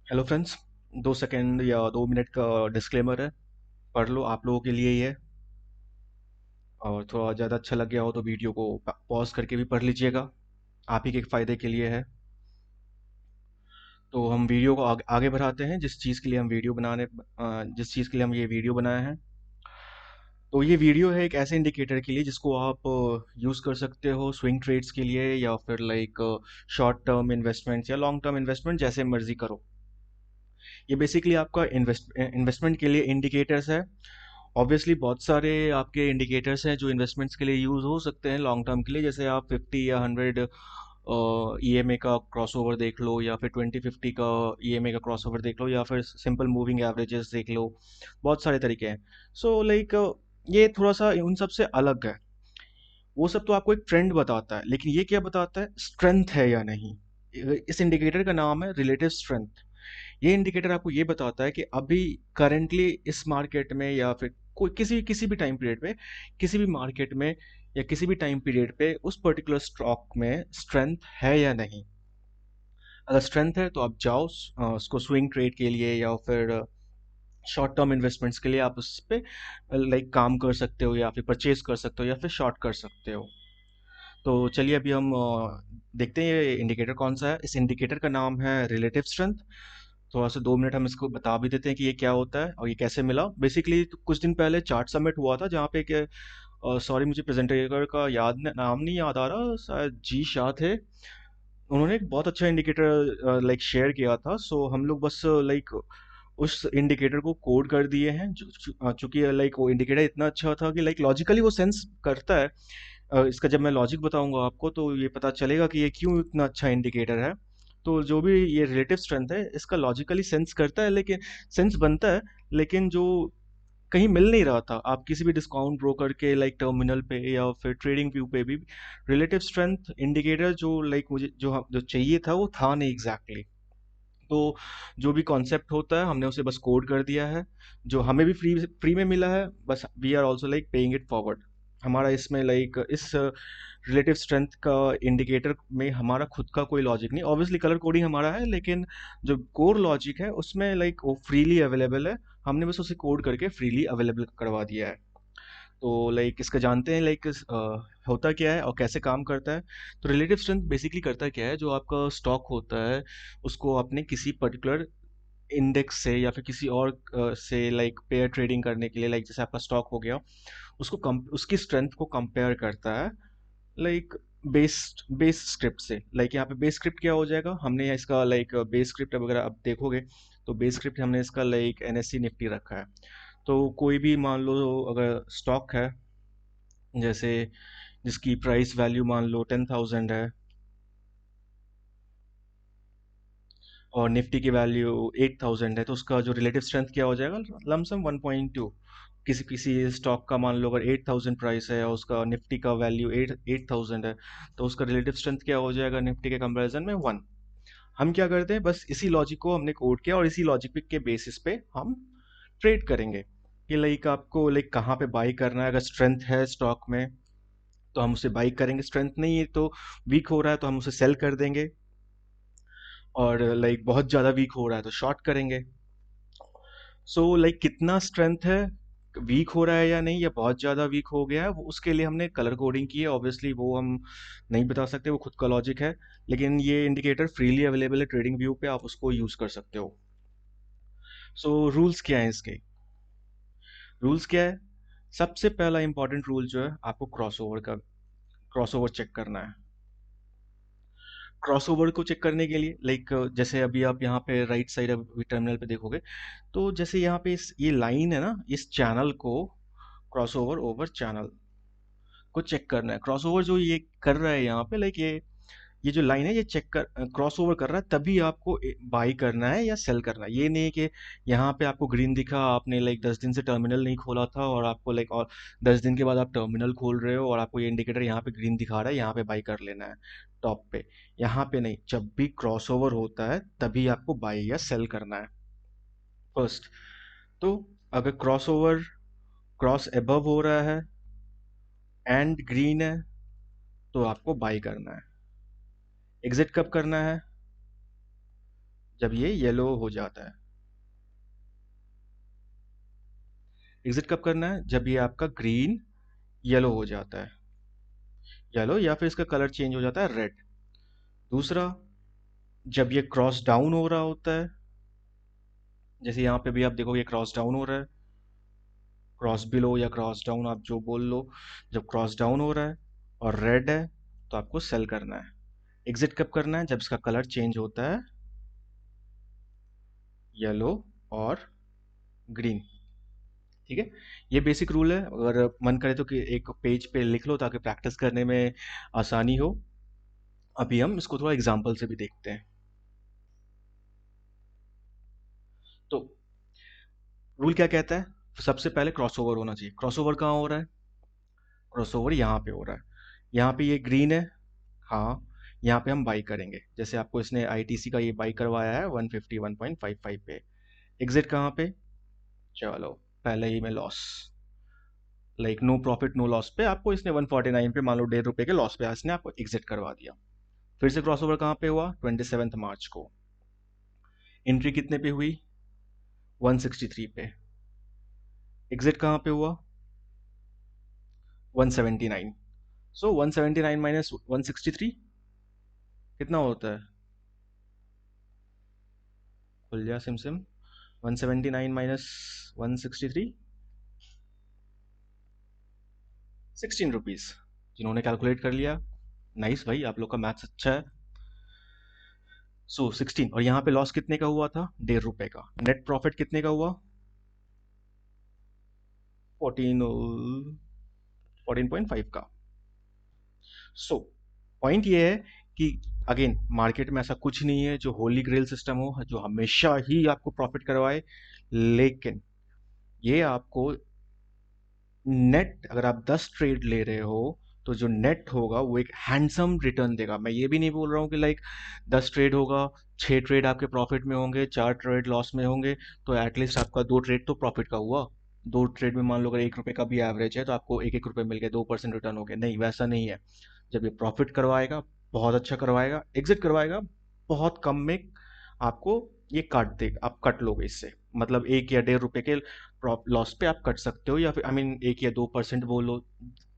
Hello friends. 2 second या 2 minute का disclaimer है, पढ़ लो, आप लोगों के लिए ही है। और थोड़ा ज़्यादा अच्छा लग गया हो तो वीडियो को पॉज करके भी पढ़ लीजिएगा, आप ही के फ़ायदे के लिए है। तो हम वीडियो को आगे बढ़ाते हैं। जिस चीज़ के लिए हम ये वीडियो बनाए हैं, तो ये वीडियो है एक ऐसे इंडिकेटर के लिए जिसको आप यूज़ कर सकते हो स्विंग ट्रेड्स के लिए, या फिर लाइक शॉर्ट टर्म इन्वेस्टमेंट या लॉन्ग टर्म इन्वेस्टमेंट, जैसे मर्जी करो। ये बेसिकली आपका इन्वेस्टमेंट के लिए इंडिकेटर्स है। ऑब्वियसली बहुत सारे आपके इंडिकेटर्स हैं जो इन्वेस्टमेंट्स के लिए यूज़ हो सकते हैं लॉन्ग टर्म के लिए, जैसे आप 50 या 100 ईएमए का क्रॉसओवर देख लो, या फिर 2050 का ईएमए का क्रॉसओवर देख लो, या फिर सिंपल मूविंग एवरेजेस देख लो। बहुत सारे तरीके हैं। सो लाइक ये थोड़ा सा उन सब से अलग है। वो सब तो आपको एक ट्रेंड बताता है, लेकिन ये क्या बताता है, स्ट्रेंथ है या नहीं। इस इंडिकेटर का नाम है रिलेटिव स्ट्रेंथ। ये इंडिकेटर आपको ये बताता है कि अभी करंटली इस मार्केट में, या फिर कोई किसी किसी भी टाइम पीरियड पे, किसी भी मार्केट में या किसी भी टाइम पीरियड पे उस पर्टिकुलर स्टॉक में स्ट्रेंथ है या नहीं। अगर स्ट्रेंथ है तो आप जाओ उसको स्विंग ट्रेड के लिए या फिर शॉर्ट टर्म इन्वेस्टमेंट्स के लिए आप उस पे लाइक काम कर सकते हो, या फिर परचेज कर सकते हो, या फिर शॉर्ट कर सकते हो। तो चलिए अभी हम देखते हैं ये इंडिकेटर कौन सा है। इस इंडिकेटर का नाम है रिलेटिव स्ट्रेंथ। थोड़ा सा 2 मिनट हम इसको बता भी देते हैं कि ये क्या होता है और ये कैसे मिला। बेसिकली तो कुछ दिन पहले चार्ट समिट हुआ था, जहाँ पे कि सॉरी मुझे प्रेजेंटेटर का नाम नहीं याद आ रहा, शायद जी शाह थे। उन्होंने एक बहुत अच्छा इंडिकेटर लाइक शेयर किया था। सो हम लोग बस लाइक उस इंडिकेटर को कोड कर दिए हैं, चूंकि लाइक वो इंडिकेटर इतना अच्छा था कि लाइक लॉजिकली वो सेंस करता है। इसका जब मैं लॉजिक बताऊंगा आपको तो ये पता चलेगा कि ये क्यों इतना अच्छा इंडिकेटर है। तो जो भी ये रिलेटिव स्ट्रेंथ है, इसका लॉजिकली सेंस करता है, लेकिन सेंस बनता है, लेकिन जो कहीं मिल नहीं रहा था। आप किसी भी डिस्काउंट ब्रोकर के लाइक टर्मिनल पे या फिर ट्रेडिंग व्यू पे भी रिलेटिव स्ट्रेंथ इंडिकेटर जो लाइक मुझे जो चाहिए था वो था नहीं एग्जैक्टली। तो जो भी कॉन्सेप्ट होता है हमने उसे बस कोड कर दिया है, जो हमें भी फ्री फ्री में मिला है। बस we are also like paying it forward. हमारा इसमें लाइक इस रिलेटिव स्ट्रेंथ का इंडिकेटर में हमारा खुद का कोई लॉजिक नहीं, ऑब्वियसली कलर कोडिंग हमारा है, लेकिन जो कोर लॉजिक है उसमें लाइक वो फ्रीली अवेलेबल है। हमने बस उसे कोड करके फ्रीली अवेलेबल करवा दिया है। तो लाइक इसका जानते हैं लाइक होता क्या है और कैसे काम करता है। तो रिलेटिव स्ट्रेंथ बेसिकली करता क्या है, जो आपका स्टॉक होता है उसको आपने किसी पर्टिकुलर इंडेक्स से या फिर किसी और से लाइक पेयर ट्रेडिंग करने के लिए, लाइक जैसे आपका स्टॉक हो गया, उसको उसकी स्ट्रेंथ को कंपेयर करता है लाइक बेस स्क्रिप्ट से। लाइक यहाँ पे बेस स्क्रिप्ट क्या हो जाएगा, हमने इसका लाइक बेस स्क्रिप्ट वगैरह आप देखोगे तो बेस स्क्रिप्ट हमने इसका लाइक एनएससी निफ्टी रखा है। तो कोई भी मान लो अगर स्टॉक है, जैसे जिसकी प्राइस वैल्यू मान लो 10,000 है, और निफ्टी की वैल्यू 8,000 है, तो उसका जो रिलेटिव स्ट्रेंथ क्या हो जाएगा, लमसम 1.2। किसी किसी स्टॉक का मान लो अगर 8,000 प्राइस है और उसका निफ्टी का वैल्यू 8,000 है, तो उसका रिलेटिव स्ट्रेंथ क्या हो जाएगा निफ्टी के कंपैरिजन में 1। हम क्या करते हैं, बस इसी लॉजिक को हमने कोड किया और इसी लॉजिक के बेसिस पे हम ट्रेड करेंगे कि लाइक आपको लाइक कहाँ पे बाई करना है। अगर स्ट्रेंथ है स्टॉक में तो हम उसे बाई करेंगे, स्ट्रेंथ नहीं है तो वीक हो रहा है तो हम उसे सेल कर देंगे, और लाइक बहुत ज़्यादा वीक हो रहा है तो शॉर्ट करेंगे। सो लाइक कितना स्ट्रेंथ है, वीक हो रहा है या नहीं, या बहुत ज़्यादा वीक हो गया है, वो उसके लिए हमने कलर कोडिंग की है। ऑब्वियसली वो हम नहीं बता सकते, वो खुद का लॉजिक है, लेकिन ये इंडिकेटर फ्रीली अवेलेबल है ट्रेडिंग व्यू पे, आप उसको यूज़ कर सकते हो। सो रूल्स क्या है इसके, रूल्स क्या है, सबसे पहला इंपॉर्टेंट रूल जो है आपको क्रॉसओवर चेक करना है। क्रॉसओवर को चेक करने के लिए लाइक जैसे अभी आप यहाँ पे राइट साइड अभी टर्मिनल पे देखोगे, तो जैसे यहाँ पे ये लाइन है ना, इस चैनल को क्रॉसओवर ओवर चैनल को चेक करना है। क्रॉसओवर जो ये कर रहा है यहाँ पे लाइक ये जो लाइन है ये चेक कर क्रॉस ओवर कर रहा है, तभी आपको बाई करना है या सेल करना है। ये नहीं कि यहाँ पे आपको ग्रीन दिखा, आपने लाइक 10 दिन से टर्मिनल नहीं खोला था और आपको लाइक और 10 दिन के बाद आप टर्मिनल खोल रहे हो और आपको ये इंडिकेटर यहाँ पे ग्रीन दिखा रहा है, यहाँ पे बाई कर लेना है टॉप पे। यहाँ पे नहीं, जब भी क्रॉस ओवर होता है तभी आपको बाई या सेल करना है फर्स्ट। तो अगर क्रॉस ओवर क्रॉस एबव हो रहा है एंड ग्रीन है तो आपको बाई करना है। एग्जिट कब करना है, जब ये येलो हो जाता है। एग्जिट कब करना है? जब ये आपका ग्रीन येलो हो जाता है, येलो या फिर इसका कलर चेंज हो जाता है रेड। दूसरा, जब ये क्रॉस डाउन हो रहा होता है, जैसे यहाँ पे भी आप देखोगे क्रॉस डाउन हो रहा है, क्रॉस बिलो या क्रॉस डाउन आप जो बोल लो, जब क्रॉस डाउन हो रहा है और रेड है तो आपको सेल करना है। एग्जिट कब करना है? जब इसका कलर चेंज होता है येलो और ग्रीन। ठीक है, ये बेसिक रूल है। अगर मन करे तो कि एक पेज पे लिख लो ताकि प्रैक्टिस करने में आसानी हो। अभी हम इसको थोड़ा एग्जांपल से भी देखते हैं। तो रूल क्या कहता है? सबसे पहले क्रॉसओवर होना चाहिए। क्रॉसओवर कहाँ हो रहा है? क्रॉसओवर यहाँ पे हो रहा है। यहाँ पे ये ग्रीन है, हाँ, यहाँ पे हम बाई करेंगे। जैसे आपको इसने आईटीसी का ये बाई करवाया है 151.55 पे। एग्जिट कहाँ पे? चलो, पहले ही में loss, like no profit no loss पे आपको इसने 149 पे, मान लो 1.5 रुपए के लॉस पे इसने आपको एग्जिट करवा दिया। फिर से क्रॉसओवर कहाँ पे हुआ? 27 मार्च को। एंट्री कितने पे हुई? 163 पे। एग्जिट कहाँ पे हुआ? 179। सो 179 माइनस 163 कितना होता है? खुल गया सिम सिम। 179 minus 163, 16 rupees. जिन्होंने कैलकुलेट कर लिया, नाइस भाई, आप लोग का मैथ्स अच्छा है। सो 16, और यहाँ पे लॉस कितने का हुआ था? 1.5 रुपए का। नेट प्रॉफिट कितने का हुआ? 14, 14.5 का। सो पॉइंट ये है कि अगेन मार्केट में ऐसा कुछ नहीं है जो होली ग्रेल सिस्टम हो जो हमेशा ही आपको प्रॉफिट करवाए, लेकिन ये आपको नेट, अगर आप 10 ट्रेड ले रहे हो तो जो नेट होगा वो एक हैंडसम रिटर्न देगा। मैं ये भी नहीं बोल रहा हूँ कि लाइक 10 ट्रेड होगा, 6 ट्रेड आपके प्रॉफिट में होंगे, 4 ट्रेड लॉस में होंगे, तो एटलीस्ट आपका 2 ट्रेड तो प्रॉफिट का हुआ। 2 ट्रेड में मान लो अगर 1 रुपए का भी एवरेज है तो आपको 1-1 रुपए मिल गए, 2% रिटर्न हो गया। नहीं, वैसा नहीं है। जब ये प्रॉफिट करवाएगा, बहुत अच्छा करवाएगा, एग्जिट करवाएगा बहुत कम में, आपको ये काट दे, आप कट लोगे इससे। मतलब 1 या 1.5 रुपए के लॉस पे आप कट सकते हो, या फिर आई मीन 1 या 2% बोलो।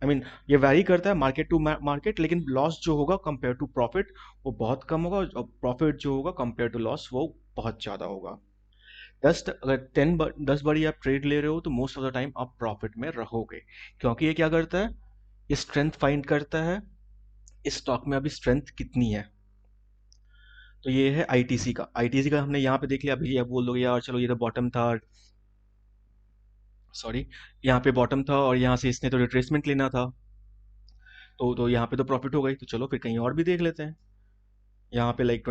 आई मीन ये वैरी करता है मार्केट टू मार्केट, लेकिन लॉस जो होगा कंपेयर टू प्रॉफिट वो बहुत कम होगा, और प्रॉफिट जो होगा कंपेयर टू लॉस वो बहुत ज़्यादा होगा। अगर 10 बारी आप ट्रेड ले रहे हो तो मोस्ट ऑफ द टाइम आप प्रॉफिट में रहोगे, क्योंकि ये क्या करता है? ये स्ट्रेंथ फाइंड करता है इस स्टॉक में अभी स्ट्रेंथ कितनी है। तो ये है आईटीसी का। आईटीसी का हमने यहाँ पे देख लिया। अभी आप बोल दोगे यार चलो ये तो बॉटम था, सॉरी, यहाँ पे बॉटम था और यहाँ से इसने तो रिट्रेसमेंट लेना था, तो यहाँ पे तो प्रॉफिट हो गई, तो चलो फिर कहीं और भी देख लेते हैं। यहाँ पे लाइक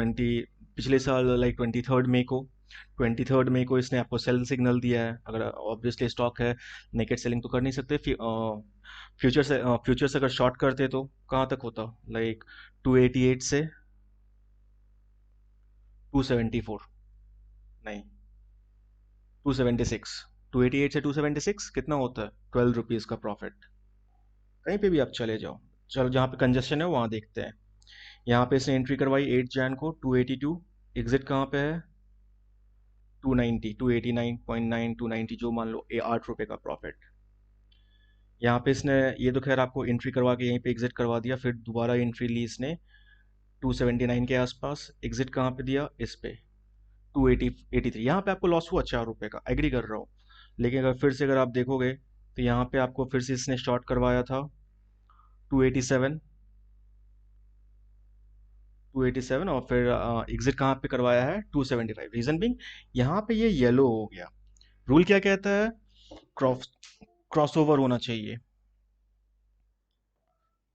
23rd मई को इसने आपको सेल सिग्नल दिया है। अगर ऑब्वियसली स्टॉक है, नेकेड सेलिंग तो कर नहीं सकते। फ्यूचर से अगर शॉर्ट करते तो कहाँ तक होता? लाइक 288 से 274, नहीं 276। 288 से 276 कितना होता है? 12 रुपीज़ का प्रॉफिट। कहीं पे भी आप चले जाओ, चलो जहाँ पे कंजेशन है वहाँ देखते हैं। यहाँ पे इसने एंट्री करवाई 8 जैन को 282। एग्जिट कहाँ पे है? 290, 289.9, 290 जो मान लो, 8 रुपए का प्रॉफिट। यहाँ पे इसने, ये तो खैर आपको एंट्री करवा के यहीं पे एग्जिट करवा दिया, फिर दोबारा एंट्री ली इसने 279 के आसपास। एग्जिट कहाँ पे दिया? इस पे 283। यहाँ पे आपको लॉस हुआ 4 रुपए का, एग्री कर रहा हूँ। लेकिन अगर फिर से अगर आप देखोगे तो यहाँ पे आपको फिर से इसने शॉर्ट करवाया था 287, 287, और फिर एग्जिट कहाँ पे करवाया है? 275। रीजन बिंग यहाँ पे ये येलो हो गया। रूल क्या कहता है? क्रॉस क्रॉसओवर होना चाहिए।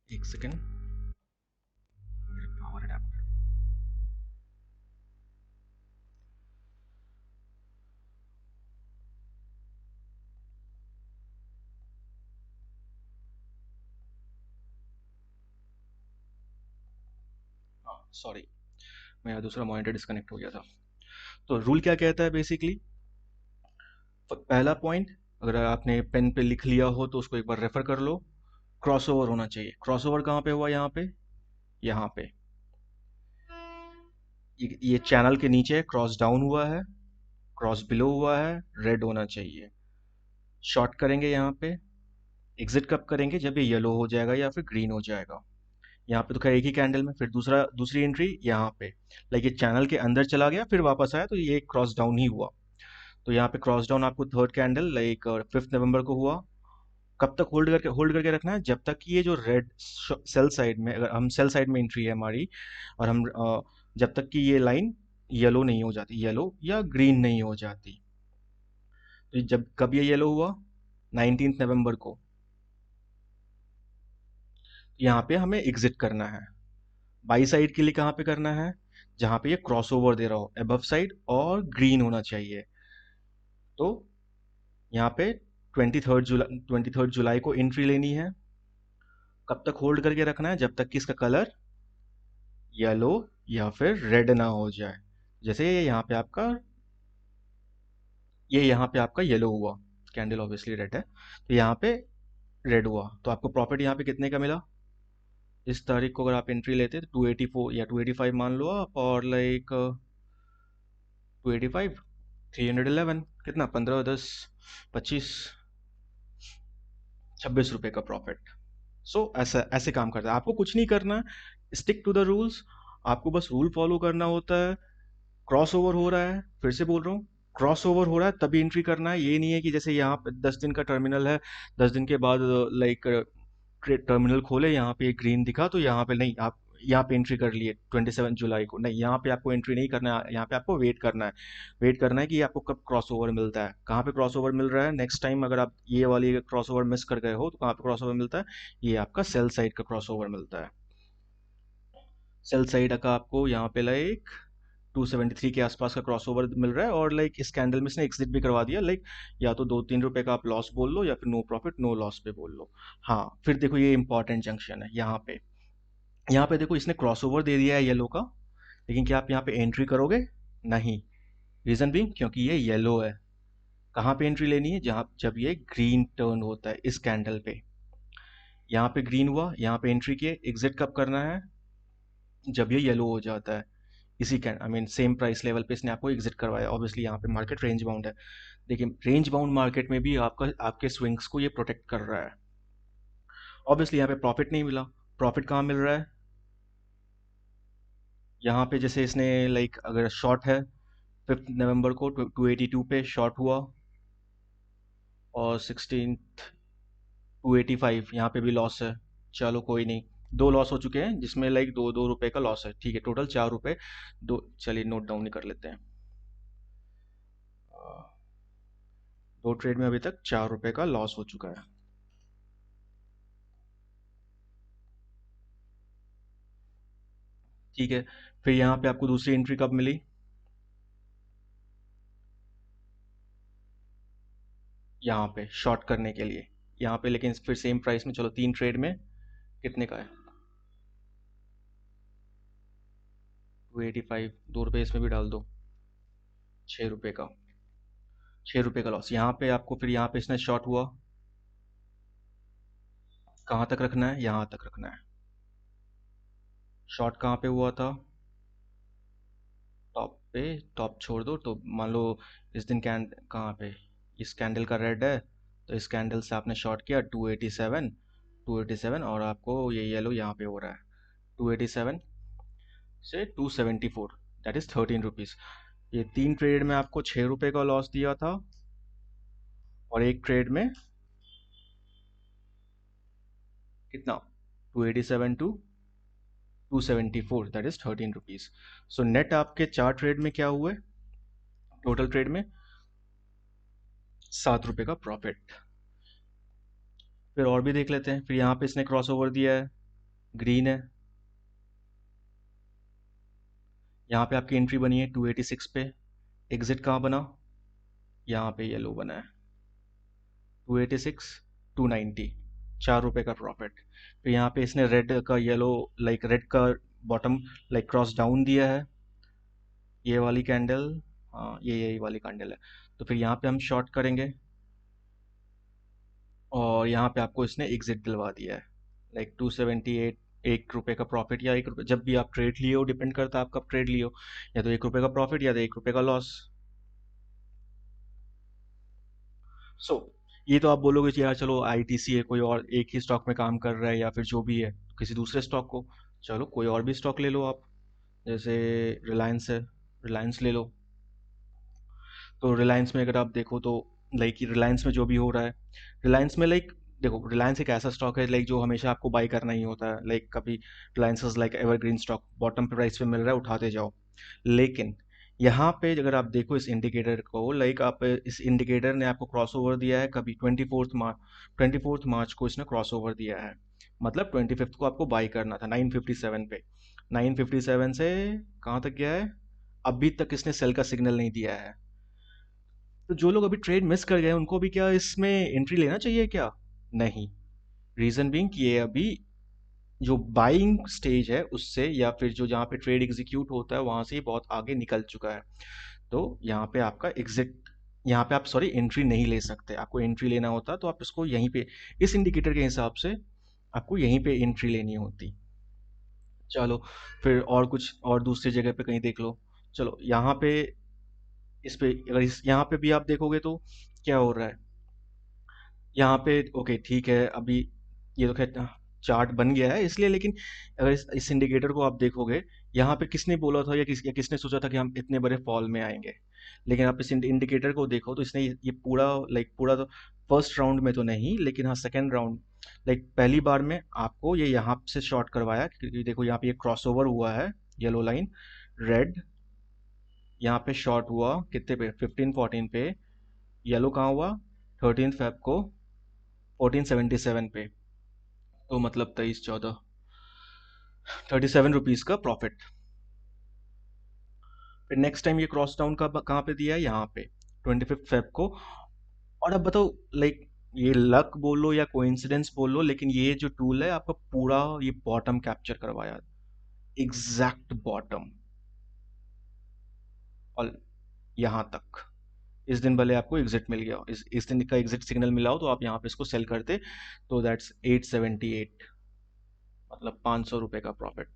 एक सेकेंड, मेरे पावर अडेप्टर। हाँ सॉरी, मेरा दूसरा मॉनिटर डिस्कनेक्ट हो गया था। तो रूल क्या कहता है बेसिकली? पहला पॉइंट, अगर आपने पेन पे लिख लिया हो तो उसको एक बार रेफर कर लो। क्रॉसओवर होना चाहिए। क्रॉसओवर कहाँ पे हुआ? यहाँ पे, यहाँ पे। ये चैनल के नीचे क्रॉस डाउन हुआ है, क्रॉस बिलो हुआ है, रेड होना चाहिए। शॉर्ट करेंगे यहाँ पे। एग्जिट कब करेंगे? जब ये येलो हो जाएगा या फिर ग्रीन हो जाएगा। यहाँ पे तो खैर एक ही कैंडल में, फिर दूसरी एंट्री यहाँ पे, लाइक ये चैनल के अंदर चला गया फिर वापस आया, तो ये क्रॉस डाउन ही हुआ। तो यहाँ पे क्रॉस डाउन आपको थर्ड कैंडल लाइक 5 नवंबर को हुआ। कब तक होल्ड करके रखना है? जब तक कि ये जो रेड सेल साइड में, अगर हम सेल साइड में एंट्री है हमारी, और हम जब तक कि ये लाइन येलो नहीं हो जाती, येलो या ग्रीन नहीं हो जाती। तो जब कब ये येलो हुआ? 19 नवंबर को। यहाँ पे हमें एग्जिट करना है। बाई साइड के लिए कहाँ पे करना है? जहाँ पे ये क्रॉसओवर दे रहा हो, अबव साइड और ग्रीन होना चाहिए। तो यहाँ पे 23 जुलाई को एंट्री लेनी है। कब तक होल्ड करके रखना है? जब तक कि इसका कलर येलो या फिर रेड ना हो जाए। जैसे ये यहाँ पे आपका येलो हुआ, कैंडल ऑब्वियसली रेड है, तो यहाँ पे रेड हुआ, तो आपको प्रॉफिट यहाँ पे कितने का मिला? इस तारीख को अगर आप एंट्री लेते तो 284 या 285 मान लो आप, और लाइक 285, 311, कितना, 15, 10, 25, 26 रुपए का प्रॉफिट। सो ऐसा ऐसे काम करता है। आपको कुछ नहीं करना, स्टिक टू द रूल्स। आपको बस रूल फॉलो करना होता है। क्रॉस ओवर हो रहा है, फिर से बोल रहा हूँ, क्रॉस ओवर हो रहा है तभी एंट्री करना है। ये नहीं है कि जैसे यहाँ पे 10 दिन का टर्मिनल है, 10 दिन के बाद लाइक टर्मिनल खोले, यहाँ पे ग्रीन दिखा तो यहाँ पे नहीं, आप यहाँ पे एंट्री कर लिए 27 जुलाई को, नहीं, यहाँ पे आपको एंट्री नहीं करना है। यहाँ पे आपको वेट करना है। वेट करना है कि आपको कब क्रॉस ओवर मिलता है। कहाँ पे क्रॉस ओवर मिल रहा है? नेक्स्ट टाइम अगर आप ये वाली क्रॉस ओवर मिस कर गए हो तो कहाँ पे क्रॉस ओवर मिलता है? ये आपका सेल साइड का क्रॉस ओवर मिलता है। सेल साइड का आपको यहाँ पे लाइक 273 के आसपास का क्रॉसओवर मिल रहा है, और लाइक इस कैंडल में इसने एग्जिट भी करवा दिया, लाइक या तो 2-3 रुपए का आप लॉस बोल लो या फिर नो प्रॉफिट नो लॉस पे बोल लो। हाँ, फिर देखो ये इंपॉर्टेंट जंक्शन है यहाँ पे। यहाँ पे देखो इसने क्रॉसओवर दे दिया है येलो का, लेकिन क्या आप यहाँ पे एंट्री करोगे? नहीं। रीजन भी क्योंकि ये येलो है। कहाँ पे एंट्री लेनी है? जहाँ जब ये ग्रीन टर्न होता है इस कैंडल पे। यहाँ पे ग्रीन हुआ, यहाँ पे एंट्री किए, एग्जिट कब करना है? जब ये येलो हो जाता है। इसी can I mean same price level पे इसने आपको एग्जिट करवाया। ऑब्वियसली यहाँ पे मार्केट रेंज बाउंड है। देखिए रेंज बाउंड मार्केट में भी आपका आपके स्विंग्स को ये प्रोटेक्ट कर रहा है। ऑब्वियसली यहाँ पे प्रॉफिट नहीं मिला। प्रॉफिट कहाँ मिल रहा है? यहाँ पे जैसे इसने लाइक अगर शॉर्ट है, 5 नवंबर को 282 पे शॉर्ट हुआ, और 285 यहाँ पे भी लॉस है। चलो कोई नहीं, दो लॉस हो चुके हैं जिसमें लाइक 2-2 रुपए का लॉस है। ठीक है, टोटल 4 रुपए। दो, चलिए नोट डाउन ही कर लेते हैं। दो ट्रेड में अभी तक 4 रुपए का लॉस हो चुका है। ठीक है, फिर यहाँ पे आपको दूसरी एंट्री कब मिली? यहाँ पे शॉर्ट करने के लिए। यहाँ पे लेकिन फिर सेम प्राइस में, चलो 3 ट्रेड में कितने का है? 285, 2 रुपये इसमें भी डाल दो, 6 रुपए का। 6 रुपए का लॉस। यहाँ पे आपको फिर यहाँ पे इसने शॉर्ट हुआ, कहाँ तक रखना है? यहाँ तक रखना है। शॉर्ट कहाँ पे हुआ था? टॉप पे। टॉप छोड़ दो, तो मान लो इस दिन कहाँ पे, इस कैंडल का रेड है, तो इस कैंडल से आपने शॉर्ट किया 287, 287, और आपको ये येलो यहाँ पे हो रहा है 287 से 274, दैट इज 13 रुपीज। ये 3 ट्रेड में आपको 6 रुपए का लॉस दिया था, और एक ट्रेड में कितना? 287 to 274, that is 13 rupees. So net आपके 4 ट्रेड में क्या हुए? टोटल ट्रेड में 7 रुपए का प्रॉफिट। फिर और भी देख लेते हैं। फिर यहाँ पे इसने क्रॉस ओवर दिया है, ग्रीन है। यहाँ पे आपकी एंट्री बनी है 286 पे। एग्जिट कहाँ बना? यहाँ पे येलो बना है 286, 290, 4 रुपए का प्रॉफिट। फिर यहाँ पे इसने रेड का येलो, लाइक रेड का बॉटम, लाइक क्रॉस डाउन दिया है, ये वाली कैंडल। हाँ, ये यही वाली कैंडल है। तो फिर यहाँ पे हम शॉर्ट करेंगे, और यहाँ पे आपको इसने एग्जिट दिलवा दिया है, लाइक 278, 1 रुपए का प्रॉफिट या 1 रुपये, जब भी आप ट्रेड लिए हो, डिपेंड करता है आप कब ट्रेड लिए हो, या तो 1 रुपए का प्रॉफिट या तो 1 रुपए का लॉस। सो ये तो आप बोलोगे कि यार चलो आईटीसी है, कोई और एक ही स्टॉक में काम कर रहा है, या फिर जो भी है किसी दूसरे स्टॉक को, चलो कोई और भी स्टॉक ले लो आप, जैसे रिलायंस है, रिलायंस ले लो। तो रिलायंस में अगर आप देखो तो लाइक रिलायंस में जो भी हो रहा है, रिलायंस में लाइक देखो, रिलायंस एक ऐसा स्टॉक है लाइक जो हमेशा आपको बाई करना ही होता है, लाइक कभी Reliance is like evergreen stock, bottom price पे मिल रहा है उठाते जाओ। लेकिन यहाँ पे अगर आप देखो इस इंडिकेटर को, लाइक आप इस इंडिकेटर ने आपको क्रॉस ओवर दिया है कभी 24 मार्च, 24 मार्च को इसने क्रॉस ओवर दिया है, मतलब 25 को आपको बाई करना था 957 पे, 957 से कहाँ तक गया है, अभी तक इसने सेल का सिग्नल नहीं दिया है। तो जो लोग अभी ट्रेड मिस कर गए उनको भी क्या इसमें एंट्री लेना चाहिए क्या? नहीं। रीजन बीइंग कि ये अभी जो बाइंग स्टेज है उससे, या फिर जो जहाँ पे ट्रेड एग्जीक्यूट होता है वहां से ये बहुत आगे निकल चुका है। तो यहाँ पे आपका एग्जिट, यहाँ पे आप सॉरी एंट्री नहीं ले सकते, आपको एंट्री लेना होता तो आप इसको यहीं पे, इस इंडिकेटर के हिसाब से आपको यहीं पे एंट्री लेनी होती। चलो फिर और कुछ और दूसरी जगह पे कहीं देख लो। चलो यहाँ पे, इस पे अगर इस यहाँ पे भी आप देखोगे तो क्या हो रहा है यहाँ पे, ओके ठीक है, अभी ये तो खैर चार्ट बन गया है इसलिए, लेकिन अगर इस इंडिकेटर को आप देखोगे, यहाँ पे किसने बोला था या किसने सोचा था कि हम इतने बड़े फॉल में आएंगे? लेकिन आप इस इंडिकेटर को देखो तो इसने ये पूरा लाइक पूरा तो फर्स्ट राउंड में तो नहीं, लेकिन हाँ सेकेंड राउंड, लाइक पहली बार में आपको ये यहाँ से शॉर्ट करवाया, क्योंकि देखो यहाँ पे ये क्रॉसओवर हुआ है, येलो लाइन रेड, यहाँ पे शॉर्ट हुआ कितने पे, 15-14 पे, येलो कहाँ हुआ, 13 फेब को 1477 पे, तो मतलब 23-14, 37 रुपीज का प्रॉफिट। फिर नेक्स्ट टाइम ये क्रॉस डाउन का कहाँ पे दिया है, यहाँ पे 25 फेब को। और अब बताओ लाइक ये लक बोलो या कोइंसिडेंस बोलो, लेकिन ये जो टूल है आपका पूरा ये बॉटम कैप्चर करवाया, एग्जैक्ट बॉटम, और यहाँ तक। इस दिन भले आपको एग्जिट मिल गया, इस दिन का एग्जिट सिग्नल मिला हो तो आप यहाँ पे इसको सेल करते, तो दैट्स 878, मतलब 500 रुपए का प्रॉफिट।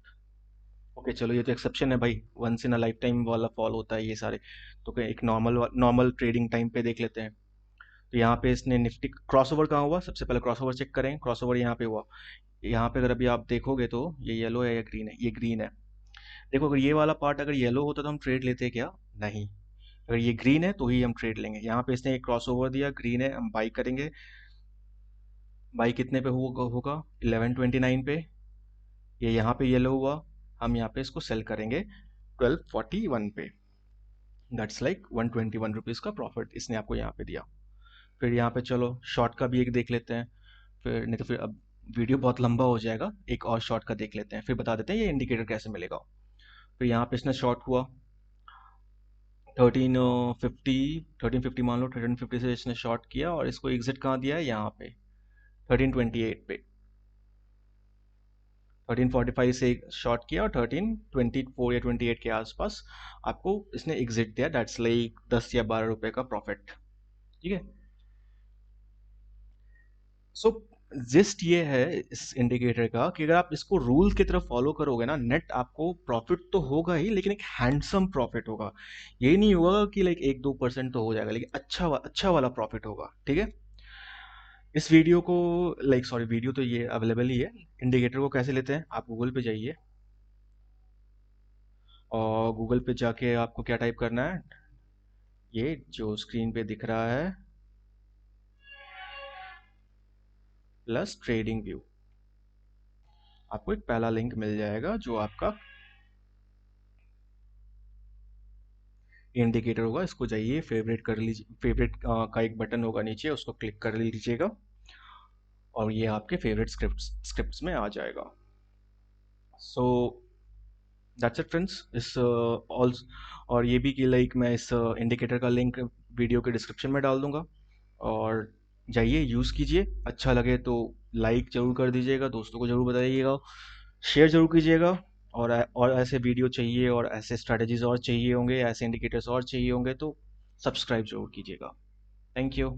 ओके चलो ये तो एक्सेप्शन है भाई, once in a lifetime वाला फॉल होता है ये सारे। तो क्या एक नॉर्मल नॉर्मल ट्रेडिंग टाइम पे देख लेते हैं। तो यहाँ पे इसने निफ्टी क्रॉसओवर कहाँ हुआ, सबसे पहले क्रॉसओवर चेक करें, क्रॉसओवर यहाँ पे हुआ। यहाँ पे अगर अभी आप देखोगे तो ये येलो है या ग्रीन है, ये ग्रीन है। देखो अगर ये वाला पार्ट अगर येलो होता तो हम ट्रेड लेते क्या? नहीं। अगर ये ग्रीन है तो ही हम ट्रेड लेंगे। यहाँ पे इसने एक क्रॉसओवर दिया, ग्रीन है, हम बाई करेंगे। बाई कितने पे होगा 1129 पे। ये यहाँ पे येलो हुआ, हम यहाँ पे इसको सेल करेंगे 1241 पे। दैट्स लाइक 121 रुपीज़ का प्रॉफिट इसने आपको यहाँ पे दिया। फिर यहाँ पे चलो शॉर्ट का भी एक देख लेते हैं, फिर नहीं तो फिर अब वीडियो बहुत लंबा हो जाएगा, एक और शॉर्ट का देख लेते हैं फिर बता देते हैं ये इंडिकेटर कैसे मिलेगा। फिर यहाँ पे इसने शॉर्ट हुआ 1350, 1350 मान लो, 1350 से इसने शॉर्ट किया और इसको एग्जिट कहाँ दिया है, यहाँ पे 1328 पे। 1345 से शॉर्ट किया और 1324 या 28 के आसपास आपको इसने एग्जिट दिया, दैट्स लाइक 10 या 12 रुपए का प्रॉफिट। ठीक है। सो जिस्ट ये है इस इंडिकेटर का कि अगर आप इसको रूल की तरफ फॉलो करोगे ना, नेट आपको प्रॉफिट तो होगा ही, लेकिन एक हैंडसम प्रॉफिट होगा। ये नहीं होगा कि लाइक 1-2% तो हो जाएगा, लेकिन अच्छा वाला प्रॉफिट होगा। ठीक है। इस वीडियो को लाइक सॉरी वीडियो तो ये अवेलेबल ही है। इंडिकेटर को कैसे लेते हैं, आप गूगल पे जाइए और गूगल पे जाके आपको क्या टाइप करना है, ये जो स्क्रीन पे दिख रहा है, प्लस ट्रेडिंग व्यू, आपको एक पहला लिंक मिल जाएगा जो आपका इंडिकेटर होगा। इसको जाइए फेवरेट कर लीजिए, फेवरेट का एक बटन होगा नीचे, उसको क्लिक कर लीजिएगा और ये आपके फेवरेट स्क्रिप्ट्स में आ जाएगा। So that's it friends. इस ऑल और ये भी कि लाइक मैं इस इंडिकेटर का लिंक वीडियो के डिस्क्रिप्शन में डाल दूंगा, और जाइए यूज़ कीजिए, अच्छा लगे तो लाइक ज़रूर कर दीजिएगा, दोस्तों को ज़रूर बताइएगा, शेयर ज़रूर कीजिएगा। और ऐसे वीडियो चाहिए और ऐसे स्ट्रैटेजीज और चाहिए होंगे, ऐसे इंडिकेटर्स और चाहिए होंगे तो सब्सक्राइब जरूर कीजिएगा। Thank you.